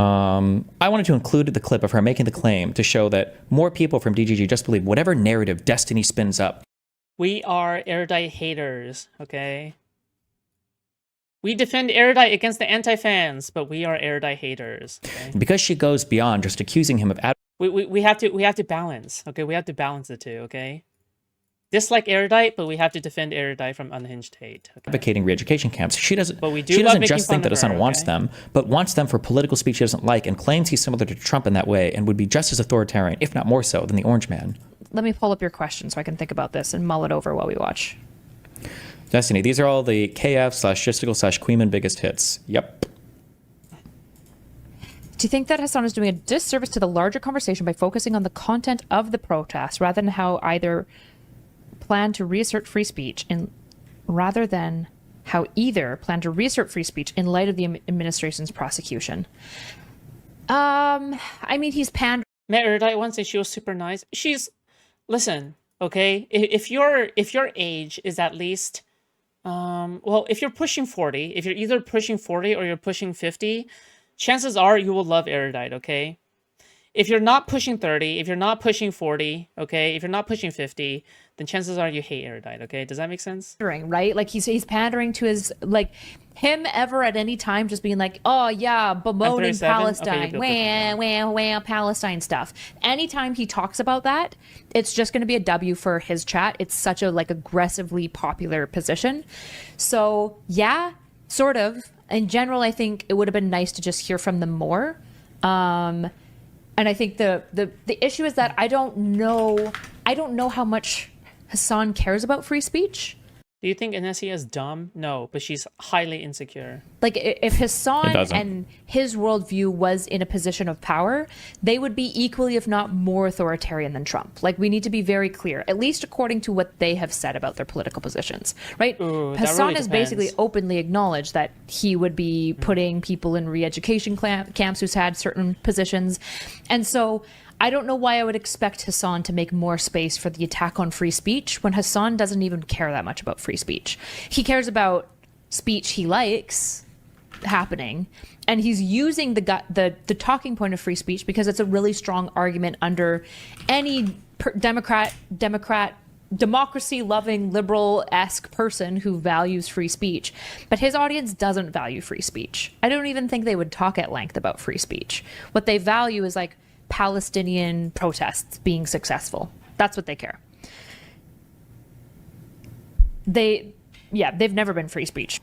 I wanted to include the clip of her making the claim to show that more people from DGG just believe whatever narrative Destiny spins up. We are erudite haters, okay? We defend erudite against the anti-fans, but we are erudite haters. Okay? Because she goes beyond just accusing him of we have to balance, okay? We have to balance the two, okay? Dislike erudite, but we have to defend erudite from unhinged hate. Okay? Advocating re-education camps. She doesn't. But we do she love doesn't making just fun think that of Hassan her, wants okay? them, but wants them for political speech he doesn't like, and claims he's similar to Trump in that way, and would be just as authoritarian, if not more so, than the Orange Man. Let me pull up your question so I can think about this and mull it over while we watch. Destiny. These are all the KF/Justical/Kuihman biggest hits. Yep. Do you think that Hassan is doing a disservice to the larger conversation by focusing on the content of the protest rather than how either plan to reassert free speech in light of the administration's prosecution? I mean, he's pandering. Met erudite once and she was super nice. Listen, okay? If your age is at least, well, if you're pushing 40, if you're either pushing 40 or you're pushing 50, chances are you will love erudite, okay? If you're not pushing 30, if you're not pushing 40, okay, if you're not pushing 50, then chances are you hate erudite, okay? Does that make sense? Right? Like he's pandering to his, like, him ever at any time just being like, oh yeah, bemoaning Palestine, wah, Palestine stuff. Anytime he talks about that, it's just going to be a W for his chat. It's such a like aggressively popular position. So yeah, sort of. In general, I think it would have been nice to just hear from them more. And I think the issue is that I don't know how much Hassan cares about free speech. Do you think Inessia is dumb? No, but she's highly insecure. Like, if Hassan and his worldview was in a position of power, they would be equally, if not more, authoritarian than Trump. Like, we need to be very clear, at least according to what they have said about their political positions, right? Ooh, Hassan really has basically openly acknowledged that he would be putting people in re-education camps who's had certain positions. And so I don't know why I would expect Hassan to make more space for the attack on free speech when Hassan doesn't even care that much about free speech. He cares about speech he likes happening, and he's using the talking point of free speech because it's a really strong argument under any democracy-loving, liberal-esque person who values free speech. But his audience doesn't value free speech. I don't even think they would talk at length about free speech. What they value is like Palestinian protests being successful. That's what they care. They've never been free speech.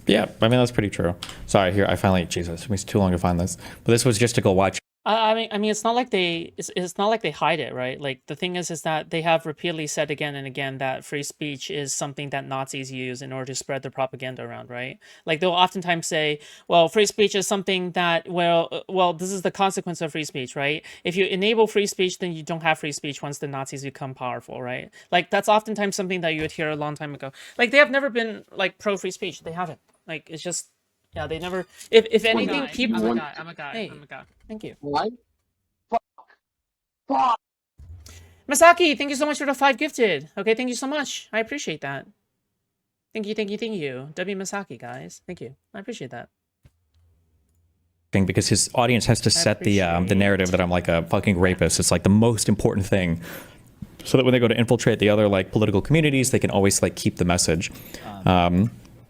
Yeah, I mean, that's pretty true. Sorry, here, I finally, Jesus, it took me too long to find this. But this was just to go watch. I mean, it's not like it's not like they hide it, right? Like, the thing is that they have repeatedly said again and again that free speech is something that Nazis use in order to spread their propaganda around, right? Like, they'll oftentimes say, well, free speech is something that, well, this is the consequence of free speech, right? If you enable free speech, then you don't have free speech once the Nazis become powerful, right? Like, that's oftentimes something that you would hear a long time ago. Like, they have never been, like, pro-free speech. They haven't. Like, it's just... Yeah, they never. If anything, people. I'm a guy. Hey. I'm a guy. Thank you. What? Fuck. Masaki, thank you so much for the 5 gifted. Okay, thank you so much. I appreciate that. Thank you. W Masaki, guys. Thank you. I appreciate that. Because his audience has to set the narrative that I'm like a fucking rapist. It's like the most important thing, so that when they go to infiltrate the other like political communities, they can always like keep the message.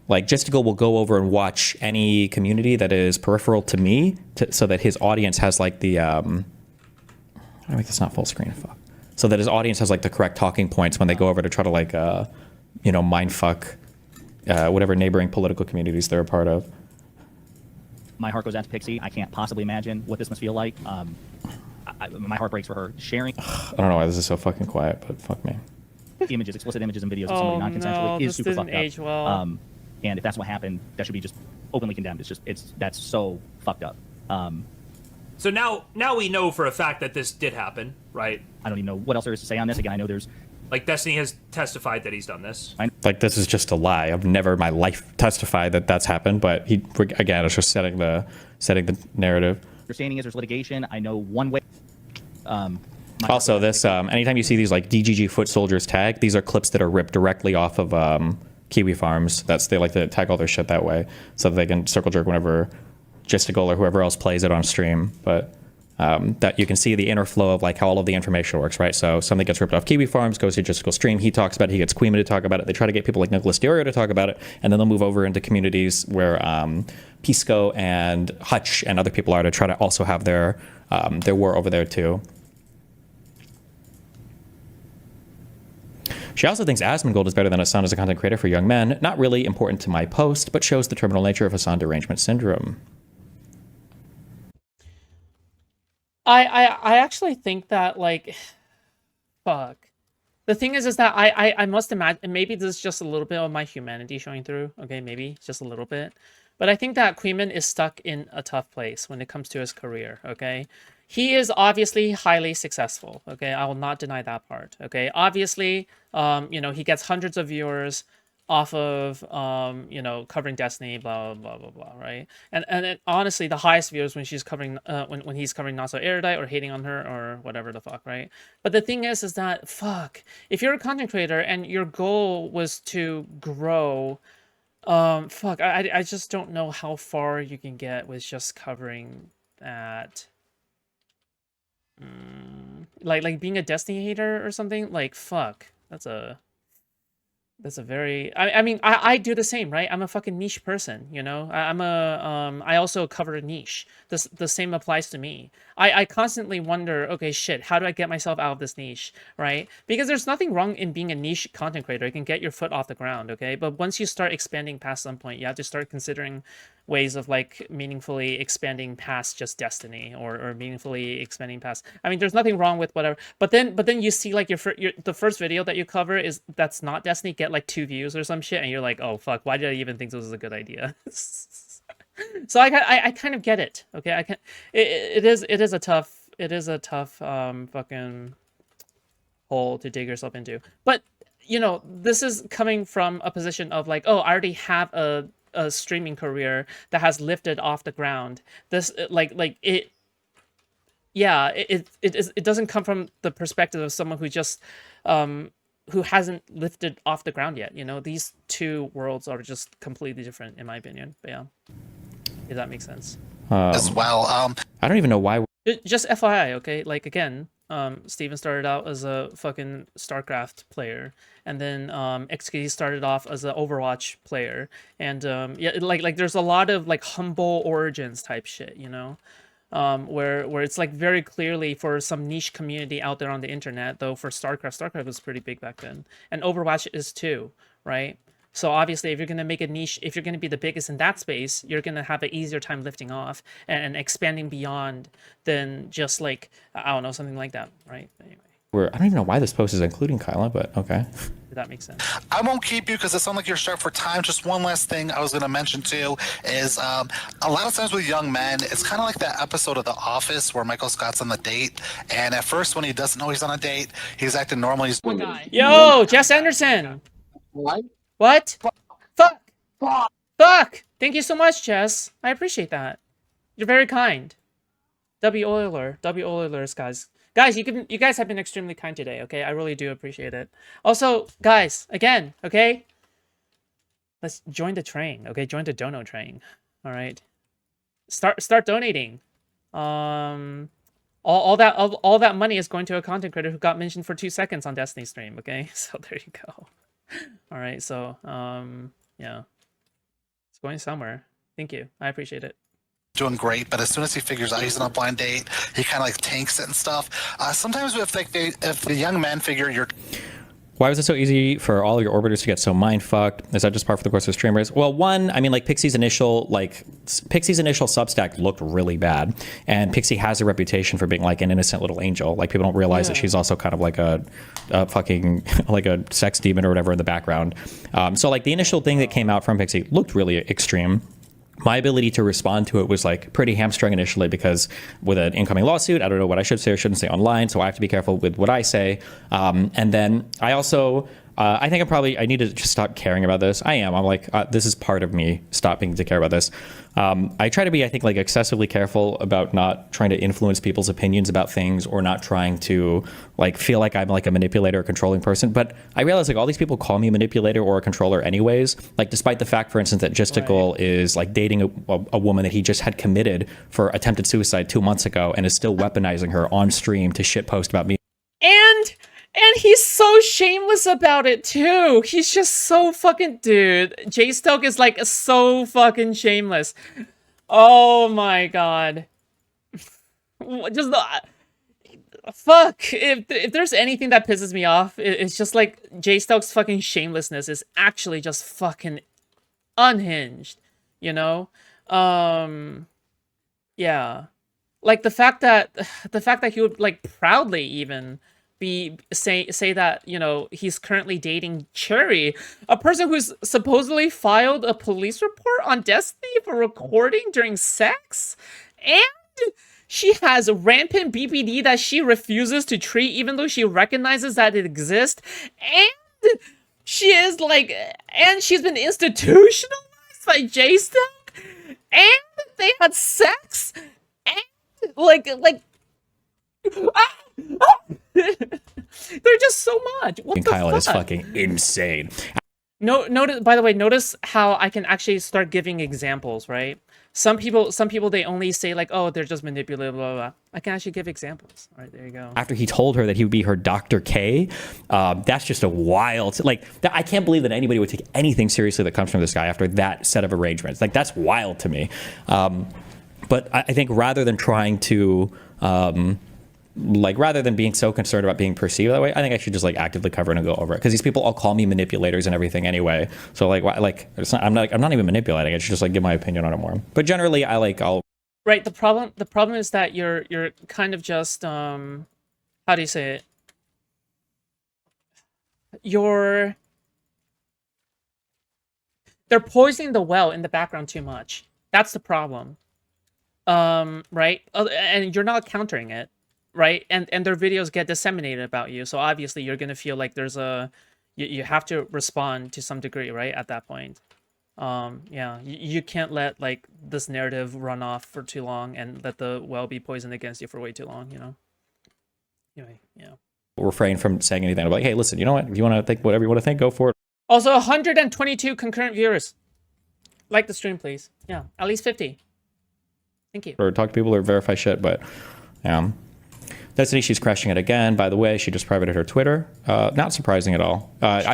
Like, Justical will go over and watch any community that is peripheral to me, so that his audience has like the, how do I make this not full screen? Fuck. So that his audience has like the correct talking points when they go over to try to like, mind fuck whatever neighboring political communities they're a part of. My heart goes out to Pixie. I can't possibly imagine what this must feel like. My heart breaks for her. Sharing. I don't know why this is so fucking quiet, but fuck me. Images, explicit images and videos of somebody non-consensually is super fucked up. Age well. And if that's what happened, that should be just openly condemned. That's so fucked up. So now we know for a fact that this did happen, right? I don't even know what else there is to say on this. Again, I know there's... Like, Destiny has testified that he's done this. Like, this is just a lie. I've never in my life testified that that's happened, but he, again, it's just setting the narrative. Understanding is there's litigation. I know one way... Also, this, anytime you see these, like, DGG foot soldiers tag, these are clips that are ripped directly off of... Kiwi Farms. They like to tag all their shit that way, so that they can circle jerk whenever Gisticle or whoever else plays it on stream, but that you can see the inner flow of like how all of the information works, right? So something gets ripped off Kiwi Farms, goes to Gisticle stream, he talks about it, he gets Kuihman to talk about it, they try to get people like Nicholas Diorio to talk about it, and then they'll move over into communities where Pisco and Hutch and other people are to try to also have their war over there too. She also thinks Asmongold is better than Hassan as a content creator for young men. Not really important to my post, but shows the terminal nature of Hassan derangement syndrome. I actually think that, like, fuck. The thing is that I must imagine, maybe this is just a little bit of my humanity showing through. Okay, maybe just a little bit. But I think that Kuihman is stuck in a tough place when it comes to his career, okay? He is obviously highly successful, okay? I will not deny that part, okay? Obviously, you know, he gets hundreds of viewers off of, you know, covering Destiny, blah, blah, blah, blah, right? And it, honestly, the highest viewers when she's covering, when he's covering Not So Erudite or hating on her or whatever the fuck, right? But the thing is that, fuck, if you're a content creator and your goal was to grow, fuck, I just don't know how far you can get with just covering that. Like being a Destiny hater or something, like, fuck, that's a very, I mean, I do the same, right? I'm a fucking niche person, you know? I also cover a niche. The same applies to me. I constantly wonder, okay, shit, how do I get myself out of this niche, right? Because there's nothing wrong in being a niche content creator. You can get your foot off the ground, okay? But once you start expanding past some point, you have to start considering ways of, like, meaningfully expanding past just Destiny or meaningfully expanding past, I mean, there's nothing wrong with whatever, but then you see, like, the first video that you cover that's not Destiny get like 2 views or some shit, and you're like, oh fuck, why did I even think this was a good idea? So I kind of get it, okay? I can, it is a tough fucking hole to dig yourself into. But you know, this is coming from a position of like, oh, I already have a streaming career that has lifted off the ground. This it doesn't come from the perspective of someone who just who hasn't lifted off the ground yet. You know, these two worlds are just completely different in my opinion. But yeah, if that makes sense. As well, I don't even know why. Just FYI, okay? Like, again, Steven started out as a fucking StarCraft player, and then XK started off as an Overwatch player, and yeah, like there's a lot of like humble origins type shit, you know, where it's like very clearly for some niche community out there on the internet. Though for StarCraft was pretty big back then, and Overwatch is too, right? So obviously, if you're going to make a niche, if you're going to be the biggest in that space, you're going to have an easier time lifting off and expanding beyond than just like, I don't know, something like that, right? Anyway. I don't even know why this post is including Kyla, but okay. Did that make sense? I won't keep you because it sounds like you're short for time. Just one last thing I was going to mention too is a lot of times with young men, it's kind of like that episode of The Office where Michael Scott's on the date, and at first when he doesn't know he's on a date, he's acting normal. He's Yo, Jess Anderson. What? Fuck! Thank you so much, Jess. I appreciate that. You're very kind. W Oilers, guys. Guys, you guys have been extremely kind today, okay? I really do appreciate it. Also, guys, again, okay? Let's join the train, okay? Join the dono train. All right. Start donating. All that money is going to a content creator who got mentioned for 2 seconds on Destiny stream, okay? So there you go. All right, so yeah, it's going somewhere. Thank you, I appreciate it. Doing great, but as soon as he figures out he's on a blind date, he kind of like tanks it and stuff. Sometimes if the young men figure you're. Why was it so easy for all of your orbiters to get so mind fucked? Is that just par for the course of streamers? Well, one, I mean, like Pixie's initial Substack looked really bad, and Pixie has a reputation for being like an innocent little angel. Like people don't realize that she's also kind of like a fucking like a sex demon or whatever in the background. So like the initial thing that came out from Pixie looked really extreme. My ability to respond to it was like pretty hamstrung initially because with an incoming lawsuit, I don't know what I should say or shouldn't say online, so I have to be careful with what I say. And then I also I think I need to just stop caring about this. I'm like, this is part of me stopping to care about this. I try to be, I think, like excessively careful about not trying to influence people's opinions about things, or not trying to like feel like I'm like a manipulator or controlling person. But I realize like all these people call me a manipulator or a controller anyways, like despite the fact, for instance, that Justical is like dating a woman that he just had committed for attempted suicide 2 months ago, and is still weaponizing her on stream to shitpost about me. And he's so shameless about it too. He's just so fucking, dude. Jay Stoke is like so fucking shameless. Oh my god. Just fuck. If there's anything that pisses me off, it's just like Jay Stoke's fucking shamelessness is actually just fucking unhinged. You know? Yeah. Like the fact that he would like proudly even say that, you know, he's currently dating Cherry, a person who's supposedly filed a police report on Destiny for recording during sex, and she has rampant BPD that she refuses to treat even though she recognizes that it exists, and she's been institutionalized by J-Stoke, and they had sex, and they're just so much. What the Kyle fuck? is fucking insane. No, notice how I can actually start giving examples, right? Some people they only say like, oh, they're just manipulative, blah, blah, blah. I can actually give examples. All right, there you go. After he told her that he would be her Dr. K, that's just a wild, like, I can't believe that anybody would take anything seriously that comes from this guy after that set of arrangements. Like, that's wild to me. But I think rather than trying to, rather than being so concerned about being perceived that way, I think I should just like actively cover it and go over it, because these people all call me manipulators and everything anyway. So it's not, I'm not even manipulating. I should just like give my opinion on it more. But generally, I'll. Right. The problem is that you're kind of just how do you say it? They're poisoning the well in the background too much. That's the problem. Right? And you're not countering it. Right, and their videos get disseminated about you, so obviously you're gonna feel like there's you have to respond to some degree, right? At that point, yeah, you can't let like this narrative run off for too long and let the well be poisoned against you for way too long, you know. Anyway, yeah. Refrain from saying anything. I'm like, hey, listen, you know what? If you want to think whatever you want to think, go for it. Also, 122 concurrent viewers. Like the stream, please. Yeah, at least 50. Thank you. Or talk to people or verify shit, but Destiny, she's crushing it again. By the way, she just privated her Twitter. Not surprising at all.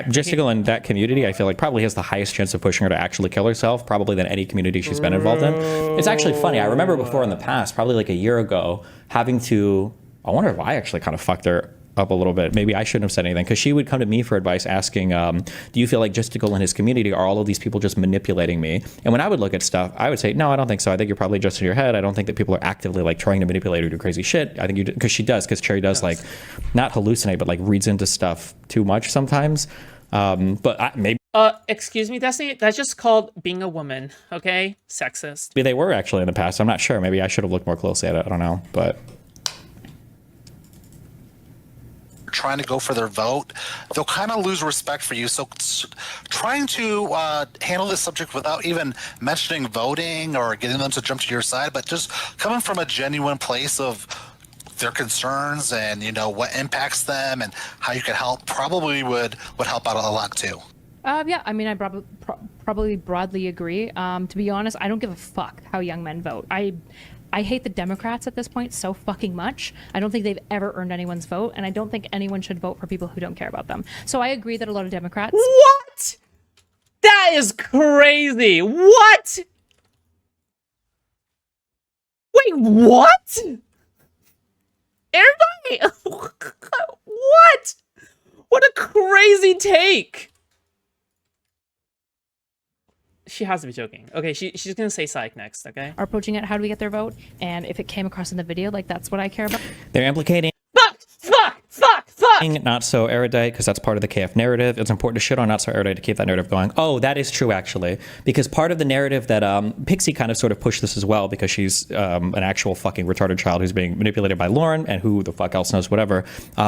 Justical in that community, I feel like probably has the highest chance of pushing her to actually kill herself, probably than any community she's been involved in. It's actually funny. I remember before in the past, probably like a year ago, having to, I wonder if I actually kind of fucked her up a little bit. Maybe I shouldn't have said anything, because she would come to me for advice asking, do you feel like Justical in his community, are all of these people just manipulating me? And when I would look at stuff, I would say, no, I don't think so. I think you're probably just in your head. I don't think that people are actively like trying to manipulate or do crazy shit. I think you do, because Cherry does like not hallucinate, but like reads into stuff too much sometimes. But maybe. Excuse me, Destiny. That's just called being a woman. Okay, sexist. Maybe they were actually in the past. I'm not sure. Maybe I should have looked more closely at it. I don't know, but. Trying to go for their vote, they'll kind of lose respect for you. So trying to handle this subject without even mentioning voting or getting them to jump to your side, but just coming from a genuine place of their concerns and, you know, what impacts them and how you can help, probably would help out a lot too. Yeah, I mean, I probably broadly agree. To be honest, I don't give a fuck how young men vote. I hate the Democrats at this point so fucking much. I don't think they've ever earned anyone's vote, and I don't think anyone should vote for people who don't care about them. So I agree that a lot of Democrats... What? That is crazy. What? Wait, what? Everybody... What? What a crazy take. She has to be joking. Okay, she's gonna say psych next, okay? Are approaching it, how do we get their vote? And if it came across in the video, like, that's what I care about. They're implicating. Fuck! fuck? Not so erudite because that's part of the KF narrative. It's important to shit on not so erudite to keep that narrative going. Oh, that is true actually, because part of the narrative that Pixie kind of sort of pushed this as well, because she's an actual fucking retarded child who's being manipulated by Lauren, and who the fuck else knows, whatever,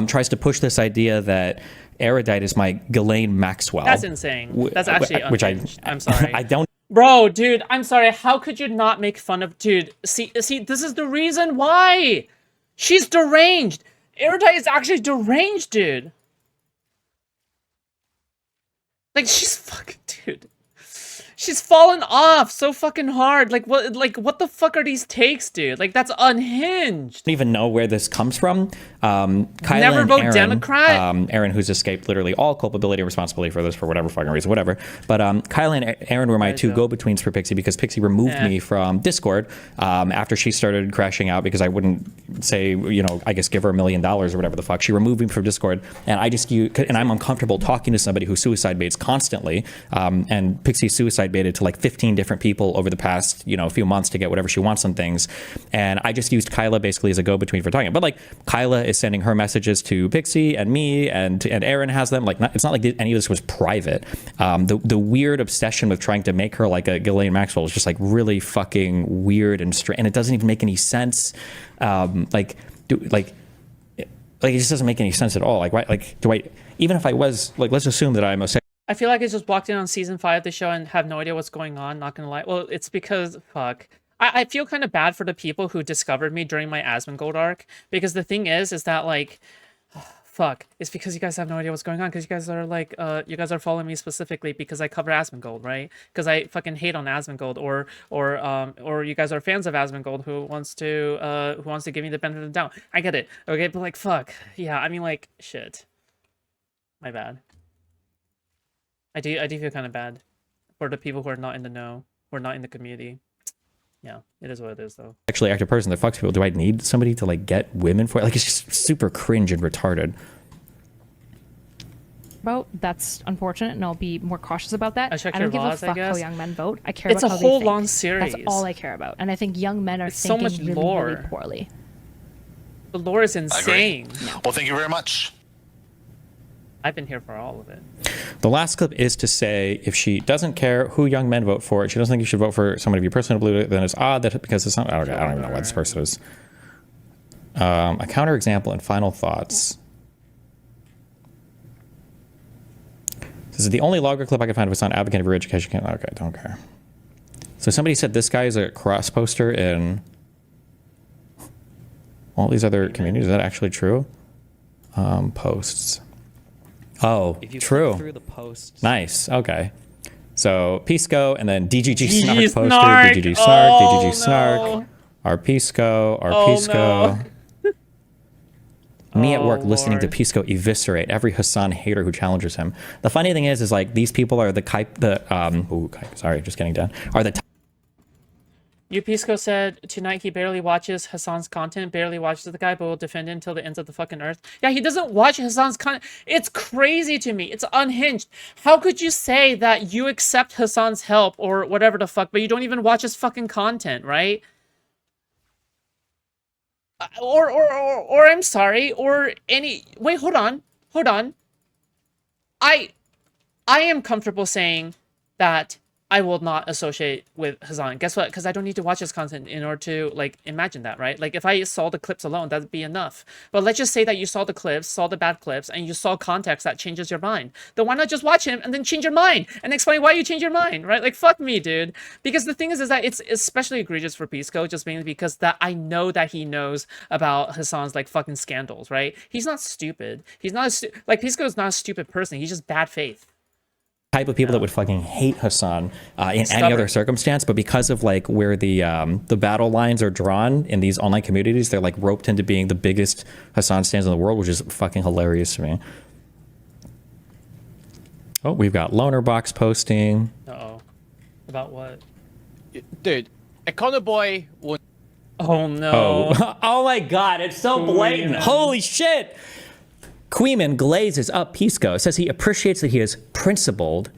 tries to push this idea that erudite is my Ghislaine Maxwell. That's insane. That's actually unhinged. I'm sorry. I don't. Bro, dude, I'm sorry. How could you not make fun of... Dude, see, this is the reason why. She's deranged. Erudite is actually deranged, dude. Like, she's fucking... Dude. She's fallen off so fucking hard. Like, what the fuck are these takes, dude? Like, that's unhinged. Don't even know where this comes from. Kyla Never and vote Aaron, Democrat? Aaron, who's escaped literally all culpability and responsibility for this for whatever fucking reason, whatever. But Kyla and Aaron were my two go-betweens for Pixie, because Pixie removed me from Discord after she started crashing out because I wouldn't say, you know, I guess give her $1 million or whatever the fuck. She removed me from Discord, and I'm uncomfortable talking to somebody who suicide baits constantly. And Pixie suicide baited to like 15 different people over the past, you know, few months to get whatever she wants on things. And I just used Kyla basically as a go-between for talking. But like, Kyla is sending her messages to Pixie and me, and Aaron has them. Like, it's not like any of this was private. The weird obsession with trying to make her like a Ghislaine Maxwell is just like really fucking weird and strange, and it doesn't even make any sense. Like it just doesn't make any sense at all. Like, why? Like, do I? Even if I was like, let's assume that I'm a... I feel like I just walked in on season 5 of the show and have no idea what's going on, not gonna lie. Well, it's because, fuck. I feel kind of bad for the people who discovered me during my Asmongold arc, because the thing is that, like, fuck, it's because you guys have no idea what's going on, because you guys are, like, you guys are following me specifically because I cover Asmongold, right? Because I fucking hate on Asmongold, or you guys are fans of Asmongold who wants to give me the benefit of the doubt. I get it, okay? But, like, fuck. Yeah, I mean, like, shit. My bad. I do feel kind of bad for the people who are not in the know, who are not in the community. Yeah, it is what it is, though. Actually active person that fucks people. Do I need somebody to like get women for it? Like, it's just super cringe and retarded. Vote. That's unfortunate, and I'll be more cautious about that. I checked don't your give laws, a I fuck how guess. young men vote. I care It's about a how they whole think. long series. That's all I care about, and I think young men are It's so thinking much really, lore. really poorly. The lore is insane. Well, thank you very much. I've been here for all of it. The last clip is to say, if she doesn't care who young men vote for, she doesn't think you should vote for somebody you personally believe, then it's odd that because it's not... I don't even know what this person is. A counterexample and final thoughts. This is the only logger clip I can find of Hassan advocating for education. Okay, don't care. So somebody said this guy is a cross poster in all these other communities. Is that actually true? Posts. Oh, true. Through the posts. Nice. Okay. So Pisco and then DGG Snark DGG posted. Snark. DGG Snark. Oh, DGG no. Snark. Our Pisco. Our Oh, Pisco. no. Me at Oh, work listening to Lord. Pisco eviscerate every Hassan hater who challenges him. The funny thing is like these people are sorry, just getting done. Are the Pisco said tonight he barely watches Hassan's content, barely watches the guy, but will defend it until the ends of the fucking earth. Yeah, he doesn't watch Hassan's content. It's crazy to me. It's unhinged. How could you say that you accept Hassan's help or whatever the fuck, but you don't even watch his fucking content, right? Or I'm sorry, or any... Wait, hold on. I am comfortable saying that I will not associate with Hassan. Guess what? Because I don't need to watch his content in order to, like, imagine that, right? Like, if I saw the clips alone, that'd be enough. But let's just say that you saw the clips, saw the bad clips, and you saw context that changes your mind. Then why not just watch him and then change your mind and explain why you change your mind, right? Like, fuck me, dude. Because the thing is that it's especially egregious for Pisco, just mainly because that I know that he knows about Hassan's, like, fucking scandals, right? He's not stupid. He's not like, Pisco is not a stupid person. He's just bad faith. type of people that would fucking hate Hassan in Stubborn. any other circumstance, but because of like where the battle lines are drawn in these online communities, they're like roped into being the biggest Hassan stands in the world, which is fucking hilarious to me. Oh, we've got Loner Box posting. Uh-oh. About what? Dude, Econo Boy will... Oh, no. Oh, oh my God, it's so blatant. Kuihman. Holy shit. Kuihman glazes up Pisco, says he appreciates that he is principled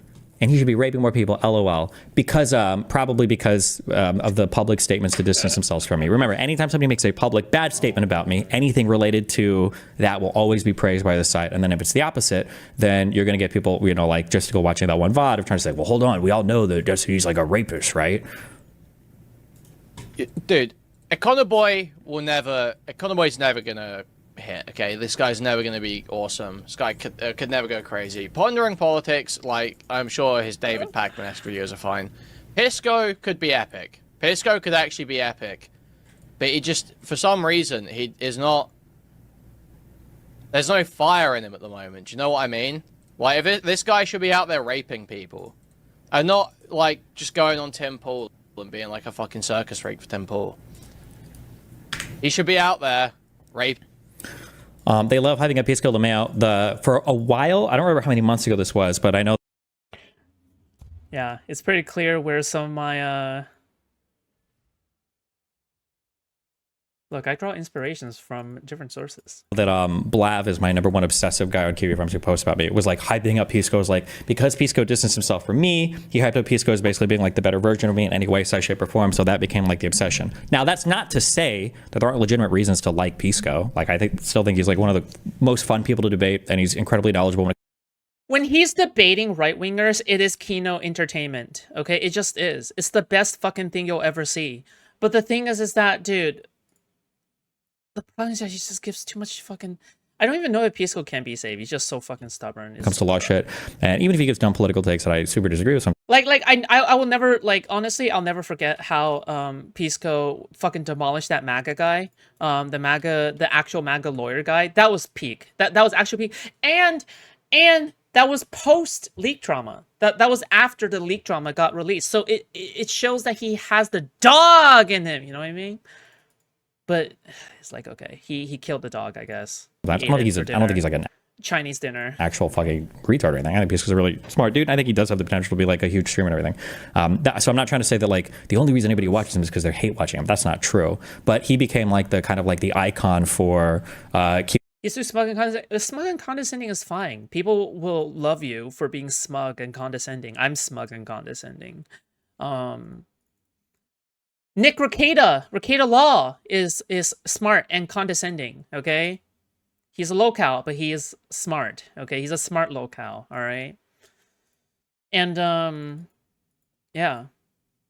and he should be raping more people, LOL. Because, probably because of the public statements to distance themselves from me. Remember, anytime somebody makes a public bad statement about me, anything related to that will always be praised by the site. And then if it's the opposite, then you're going to get people, you know, like just to go watching that one VOD of trying to say, well, hold on, we all know that Destiny's like a rapist, right? Dude, Econoboy's never gonna hit, okay? This guy's never gonna be awesome. This guy could never go crazy. Pondering politics, like, I'm sure his David Pacman-esque videos are fine. Pisco could be epic. Pisco could actually be epic. But he just, for some reason, he is not... There's no fire in him at the moment, do you know what I mean? Like, this guy should be out there raping people. And not, like, just going on Tim Pool and being like a fucking circus freak for Tim Pool. He should be out there raping. They love having a Pisco Lameo. For a while, I don't remember how many months ago this was, but I know. Yeah, it's pretty clear where some of my look, I draw inspirations from different sources. That Blav is my #1 obsessive guy on Kiwi Farms who posts about me. It was like hyping up Pisco. It was like, because Pisco distanced himself from me, he hyped up Pisco as basically being like the better version of me in any way, size, shape, or form. So that became like the obsession. Now, that's not to say that there aren't legitimate reasons to like Pisco. Like, still think he's like one of the most fun people to debate, and he's incredibly knowledgeable. When he's debating right-wingers, it is keynote entertainment, okay? It just is. It's the best fucking thing you'll ever see. But the thing is that, dude, the problem is that he just gives too much fucking... I don't even know if Pisco can be saved. He's just so fucking stubborn. It comes to law shit. And even if he gives dumb political takes that I super disagree with, I will never, like, honestly, I'll never forget how Pisco fucking demolished that MAGA guy. The actual MAGA lawyer guy. That was peak. That was actual peak. And that was post leak trauma. That was after the leak trauma got released. So it shows that he has the dog in him. You know what I mean? But it's like, okay, he killed the dog, I guess. I don't think he's like an Chinese dinner. Actual fucking retard or anything. I think Pisco's a really smart dude. I think he does have the potential to be like a huge streamer and everything. So I'm not trying to say that like the only reason anybody watches him is because they hate watching him. That's not true. But he became like the kind of like the icon for He's too smug and condescending. Smug and condescending is fine. People will love you for being smug and condescending. I'm smug and condescending. Nick Rekieta Law is smart and condescending, okay? He's a locale, but he is smart, okay? He's a smart locale, all right? And, yeah.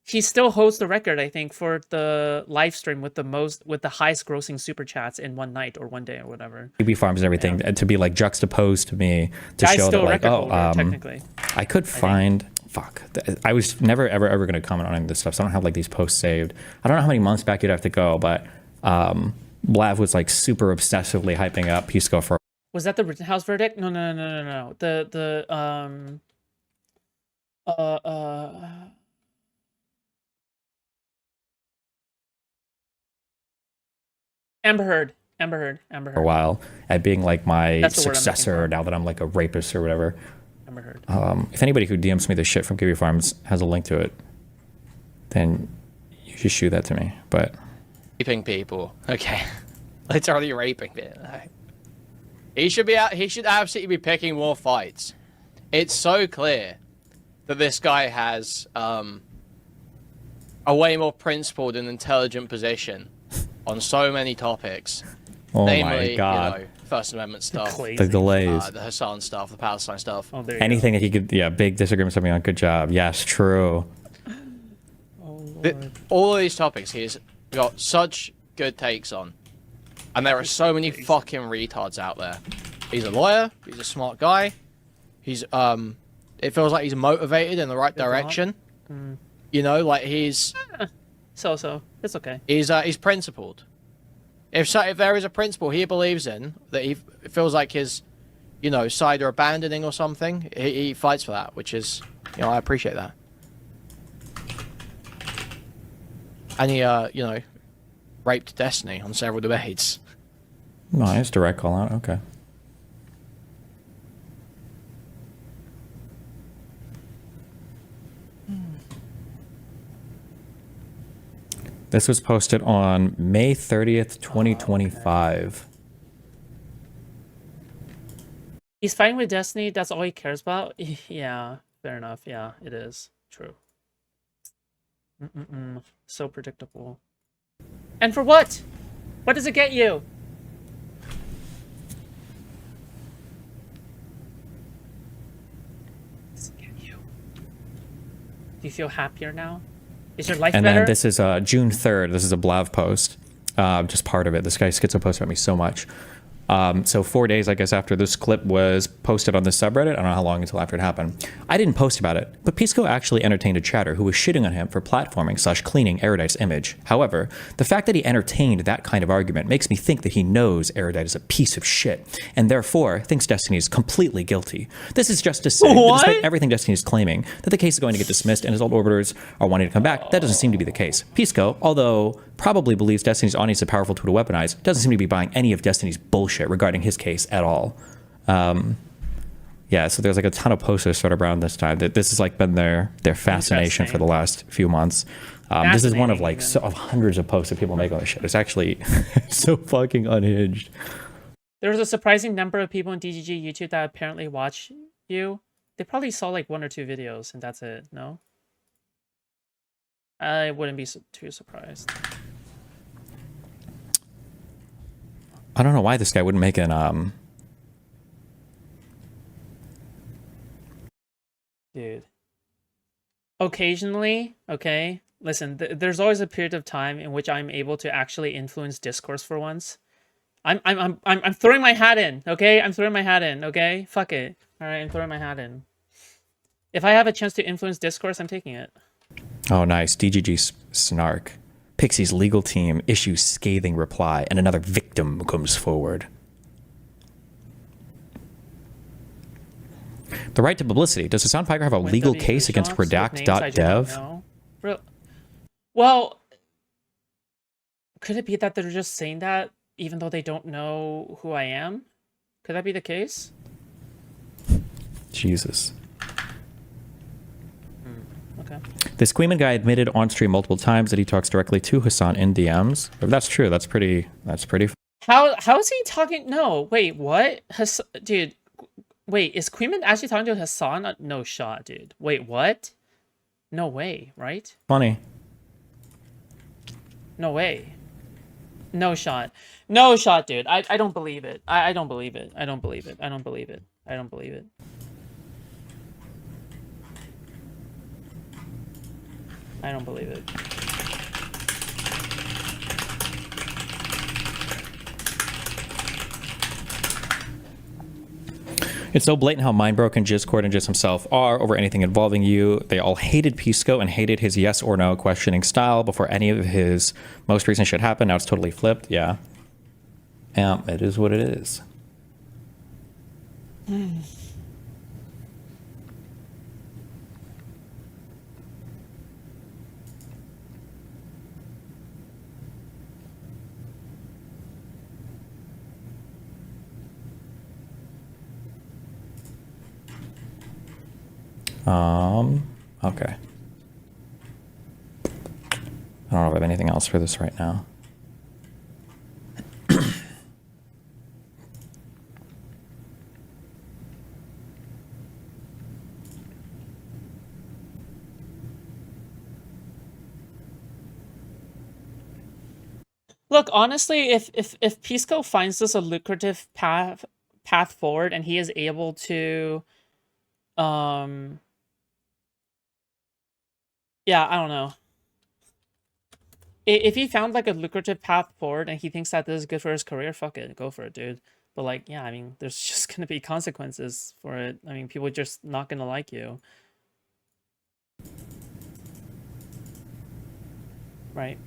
He still holds the record, I think, for the live stream with the highest grossing super chats in one night or one day or whatever. Kiwi Farms and everything, to be like juxtaposed to me to Guy's show still that like, holder, technically. I could find... Fuck. I was never, ever going to comment on any of this stuff, so I don't have like these posts saved. I don't know how many months back you'd have to go, but Blav was like super obsessively hyping up Pisco for... Was that the Rittenhouse verdict? No. Amber Heard. For a while, at being like my successor now that I'm like a rapist or whatever. Amber Heard. If anybody who DMs me this shit from Kiwi Farms has a link to it, then you should shoot that to me. But raping people, okay, literally raping people. He should be out. He should absolutely be picking more fights. It's so clear that this guy has a way more principled and intelligent position on so many topics. Oh namely, my god, you know, First Amendment stuff, the delays, the Hassan stuff, the Palestine stuff. Oh, anything that he could, big disagreements with me on. Good job. Yes, true. All of these topics he's got such good takes on, and there are so many fucking retards out there. He's a lawyer. He's a smart guy. He's it feels like he's motivated in the right direction. You know, like he's so it's okay. He's principled. If there is a principle he believes in that he feels like his, you know, side are abandoning or something, he fights for that, which is, you know, I appreciate that. And he, you know, raped Destiny on several debates. Nice, direct call out. Okay. This was posted on May 30th, 2025. He's fighting with Destiny. That's all he cares about. Yeah. Fair enough. Yeah, it is. True. So predictable. And for what? What does it get you? What does it get you? Do you feel happier now? Is your life And better? then this is June 3rd. This is a Blav post. Just part of it. This guy Schizo posted about me so much. So 4 days, I guess, after this clip was posted on the subreddit, I don't know how long until after it happened, I didn't post about it, but Pisco actually entertained a chatter who was shitting on him for platforming/cleaning Erudite's image. However, the fact that he entertained that kind of argument makes me think that he knows Erudite is a piece of shit, and therefore thinks Destiny is completely guilty. This is just to say that despite everything Destiny is claiming, that the case is going to get dismissed and his old orbiters are wanting to come back, that doesn't seem to be the case. Pisco, although probably believes Destiny's audience is a powerful tool to weaponize, doesn't seem to be buying any of Destiny's bullshit regarding his case at all. Yeah, so there's like a ton of posters sort of around this time. That this has like been their fascination for the last few months. This is one of like of hundreds of posts that people make on this shit. It's actually so fucking unhinged. There was a surprising number of people on DGG YouTube that apparently watch you. They probably saw like 1 or 2 videos and that's it, no? I wouldn't be too surprised. I don't know why this guy wouldn't make an Dude. Occasionally, okay? Listen, there's always a period of time in which I'm able to actually influence discourse for once. I'm throwing my hat in, okay? I'm throwing my hat in, okay? Fuck it. All right, I'm throwing my hat in. If I have a chance to influence discourse, I'm taking it. Oh, nice. DGG snark. Pixie's legal team issues scathing reply, and another victim comes forward. The right to publicity. Does Hassan Piker have a legal case against redact.dev? Well, could it be that they're just saying that even though they don't know who I am? Could that be the case? Jesus. Okay. This Kuihman guy admitted on stream multiple times that he talks directly to Hassan in DMs. If that's true, that's pretty. How is he talking? No, wait, what? Dude, wait, is Kuihman actually talking to Hassan? No shot, dude. Wait, what? No way, right? Funny. No way. No shot. No shot, dude. I don't believe it. I don't believe it. I don't believe it. I don't believe it. I don't believe it. I don't believe it. It's so blatant how mind-broken Jizcord and Jiz himself are over anything involving you. They all hated Pisco and hated his yes or no questioning style before any of his most recent shit happened. Now it's totally flipped. Yeah. It is what it is. Okay. I don't know if I have anything else for this right now. Look, honestly, if Pisco finds this a lucrative path forward and he is able to yeah, I don't know. If he found like a lucrative path forward and he thinks that this is good for his career, fuck it, go for it, dude. But like, yeah, I mean, there's just gonna be consequences for it. I mean, people are just not gonna like you. Right.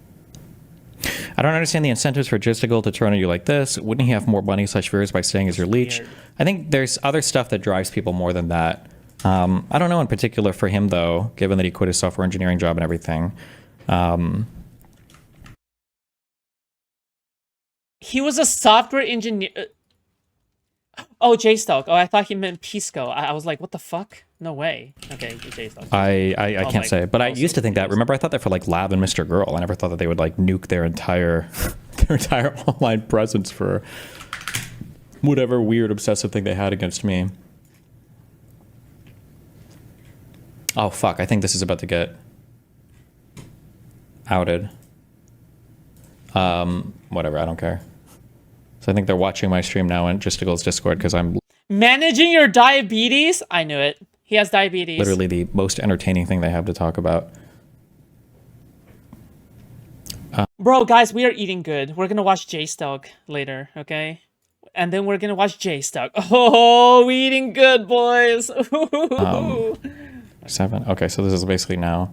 I don't understand the incentives for Gistigal to turn on you like this. Wouldn't he have more money/viewers by staying as your leech? Weird. I think there's other stuff that drives people more than that. I don't know in particular for him, though, given that he quit his software engineering job and everything. He was a software engineer. Oh, J-Stock. Oh, I thought he meant Pisco. I was like, what the fuck? No way. Okay, J-Stock. I can't say, but I used to think that. Remember, I thought that for like Lab and Mr. Girl. I never thought that they would like nuke their entire online presence for whatever weird obsessive thing they had against me. Oh, fuck. I think this is about to get outed. Whatever. I don't care. So I think they're watching my stream now in Justicle's Discord because I'm Managing your diabetes? I knew it. He has diabetes. literally the most entertaining thing they have to talk about. Bro, guys, we are eating good. We're gonna watch J-Stalk later, okay? And then we're gonna watch J-Stalk. Oh, we eating good, boys. 7. Okay, so this is basically now.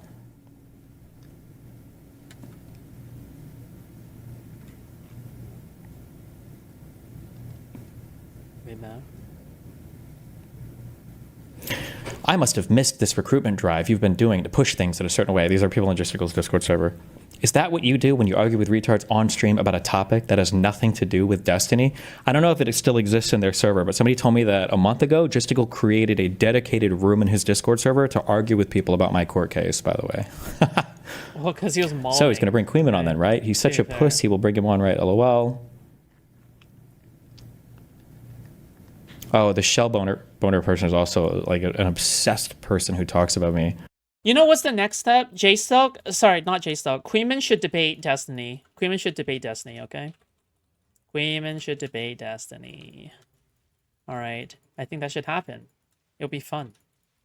I must have missed this recruitment drive you've been doing to push things in a certain way. These are people in Justicle's Discord server. Is that what you do when you argue with retards on stream about a topic that has nothing to do with Destiny? I don't know if it still exists in their server, but somebody told me that a month ago, Justicle created a dedicated room in his Discord server to argue with people about my court case, by the way. Well, because he was mauling. So he's going to bring Kuihman on then, right? He's such a puss, he will bring him on, right? LOL. Oh, the shell boner person is also like an obsessed person who talks about me. You know what's the next step? J-Stalk? Sorry, not J-Stalk. Kuihman should debate Destiny. Kuihman should debate Destiny, okay? Kuihman should debate Destiny. Alright. I think that should happen. It'll be fun.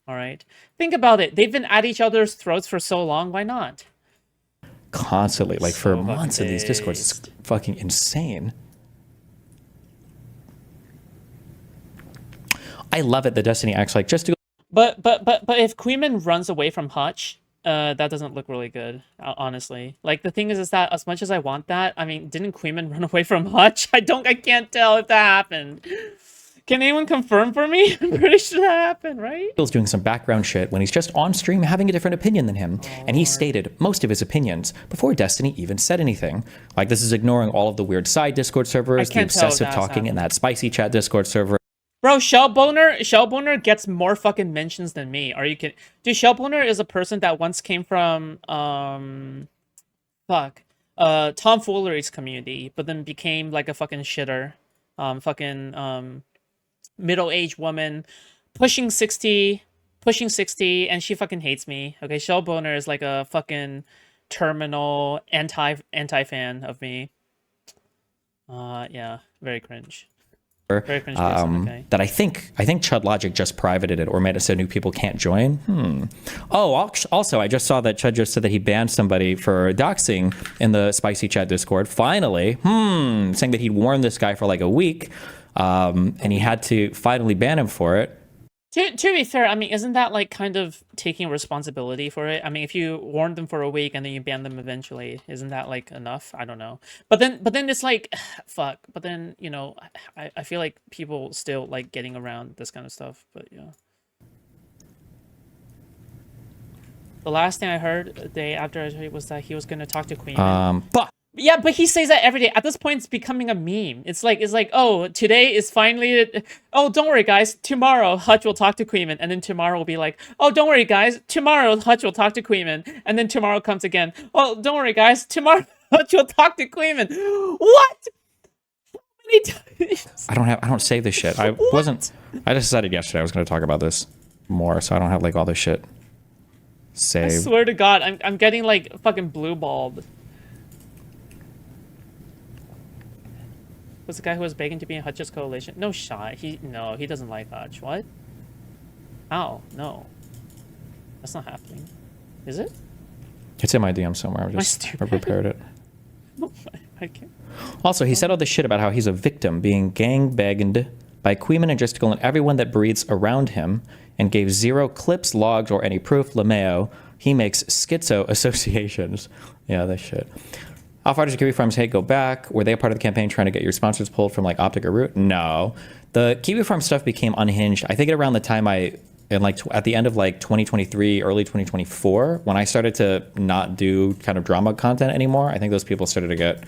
Alright? Think about it. They've been at each other's throats for so long. Why not? Constantly. Like for So months in these fucking Discords. It's fucking insane. I love it that Destiny acts like just to go. But if Kuihman runs away from Hutch, that doesn't look really good, honestly. Like the thing is that as much as I want that, I mean, didn't Kuihman run away from Hutch? I can't tell if that happened. Can anyone confirm for me? I'm pretty sure that happened, right? He's doing some background shit when he's just on stream having a different opinion than him. And he stated most of his opinions before Destiny even said anything. Like this is ignoring all of the weird side Discord servers, the obsessive talking in that spicy chat Discord server. Bro, Shellboner gets more fucking mentions than me. Are you kidding? Dude, Shellboner is a person that once came from tomfoolery's community, but then became like a fucking shitter. Middle-aged woman, pushing 60, and she fucking hates me. Okay, Shellboner is like a fucking terminal anti-fan of me. Yeah, very cringe. Very cringe person, okay. That I think Chud Logic just privated it or made it so new people can't join. Oh, also I just saw that Chud just said that he banned somebody for doxing in the spicy chat Discord. Finally, saying that he'd warned this guy for like a week, and he had to finally ban him for it. To be fair, I mean, isn't that like kind of taking responsibility for it? I mean, if you warned them for a week and then you ban them eventually, isn't that like enough? I don't know. But then it's like, fuck. But then, you know, I feel like people still like getting around this kind of stuff. But yeah. The last thing I heard the day after I heard was that he was going to talk to Kuihman. Fuck. Yeah, but he says that every day. At this point, it's becoming a meme. It's like, oh, today is finally. Oh, don't worry, guys. Tomorrow, Hutch will talk to Kuihman, and then tomorrow will be like, oh, don't worry, guys. Tomorrow, Hutch will talk to Kuihman, and then tomorrow comes again. Oh, don't worry, guys. Tomorrow, Hutch will talk to Kuihman. What? How many times? I don't save this shit. I just decided yesterday I was going to talk about this more, so I don't have like all this shit saved. I swear to God, I'm getting like fucking blue balled. Was the guy who was begging to be in Hutch's coalition? No shot. He doesn't like Hutch. What? Ow, no. That's not happening. Is it? It's in my DM somewhere. I prepared it. I can't. Also, he said all this shit about how he's a victim being gang-banged by Kuihman and Justical and everyone that breathes around him, and gave 0 clips, logs, or any proof. LeMayo, he makes schizo associations. Yeah, that shit. How far does Kiwi Farms hate go back? Were they a part of the campaign trying to get your sponsors pulled from like Optic or Root? No. The Kiwi Farm stuff became unhinged. I think around the time at the end of like 2023, early 2024, when I started to not do kind of drama content anymore, I think those people started to get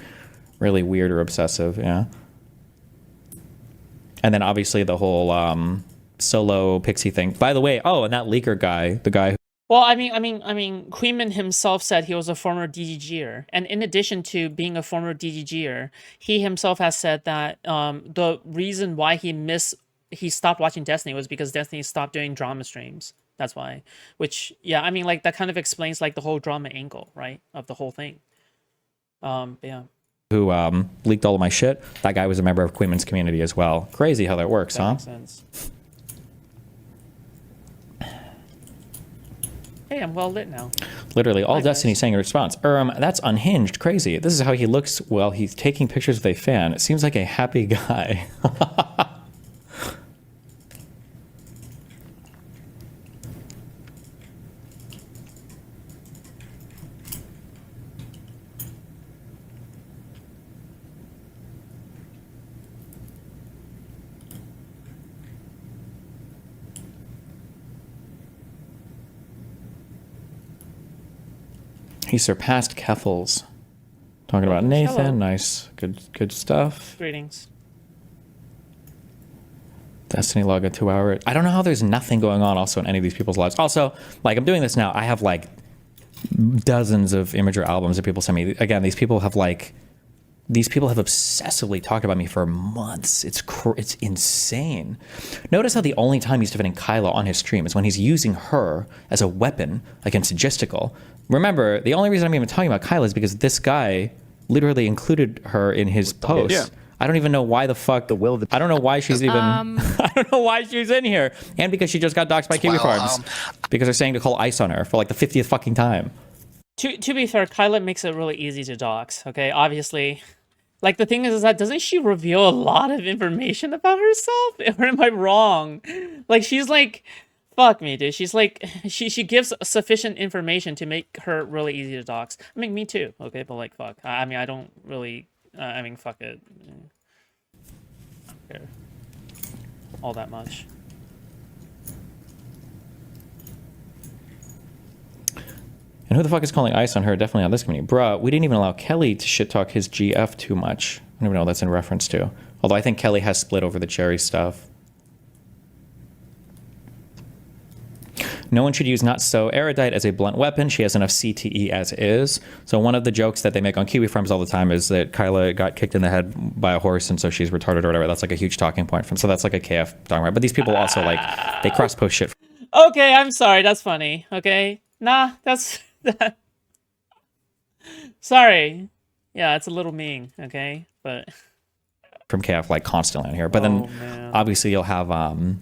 really weird or obsessive. Yeah. And then obviously the whole solo pixie thing. By the way, and that leaker guy, the guy who Well, I mean, Kuihman himself said he was a former DGGer, and in addition to being a former DGGer, he himself has said that the reason why he stopped watching Destiny was because Destiny stopped doing drama streams. That's why. Which, yeah, I mean, like, that kind of explains, like, the whole drama angle, right, of the whole thing. Yeah. Who leaked all of my shit. That guy was a member of Kuihman's community as well. Crazy how that works, That huh? makes sense. Hey, I'm well lit now. Literally, all Hi, Destiny guys. saying in response, that's unhinged, crazy. This is how he looks while he's taking pictures with a fan. It seems like a happy guy. He surpassed Keffels. Talking about Nathan, Hello. nice, good stuff. Greetings. Destiny log a 2 hour. I don't know how there's nothing going on also in any of these people's lives. Also, like I'm doing this now. I have like dozens of Imager albums that people send me. Again, these people have obsessively talked about me for months. It's insane. Notice how the only time he's defending Kyla on his stream is when he's using her as a weapon against Logistical. Remember, the only reason I'm even talking about Kyla is because this guy literally included her in his post. Yeah. I don't even know why the fuck I don't know why she's even. I don't know why she's in here, and because she just got doxxed by Kiwi Farms because they're saying to call ice on her for like the 50th fucking time. To be fair, Kyla makes it really easy to dox. Okay, obviously, like the thing is that doesn't she reveal a lot of information about herself? Or am I wrong? Like she's like, fuck me, dude. She's like, she gives sufficient information to make her really easy to dox. I mean, me too. Okay, but like, fuck. I mean, I don't really. I mean, fuck it. I don't care all that much. And who the fuck is calling ice on her? Definitely on this community. Bruh, we didn't even allow Kelly to shit talk his GF too much. I don't even know what that's in reference to. Although I think Kelly has split over the Cherry stuff. No one should use not so erudite as a blunt weapon. She has enough CTE as is. So one of the jokes that they make on Kiwi Farms all the time is that Kyla got kicked in the head by a horse and so she's retarded or whatever. That's like a huge talking point. So that's like a KF talking about. But these people also like, they cross-post shit. Okay, I'm sorry. That's funny. Okay, nah, that's that. Sorry. Yeah, it's a little mean. Okay, but From KF like constantly on here. But Oh, then man. obviously you'll have my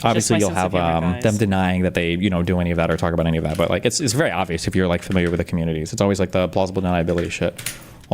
sense of humor, guys. them denying that they do any of that or talk about any of that. But like it's very obvious if you're like familiar with the communities. It's always like the plausible deniability shit.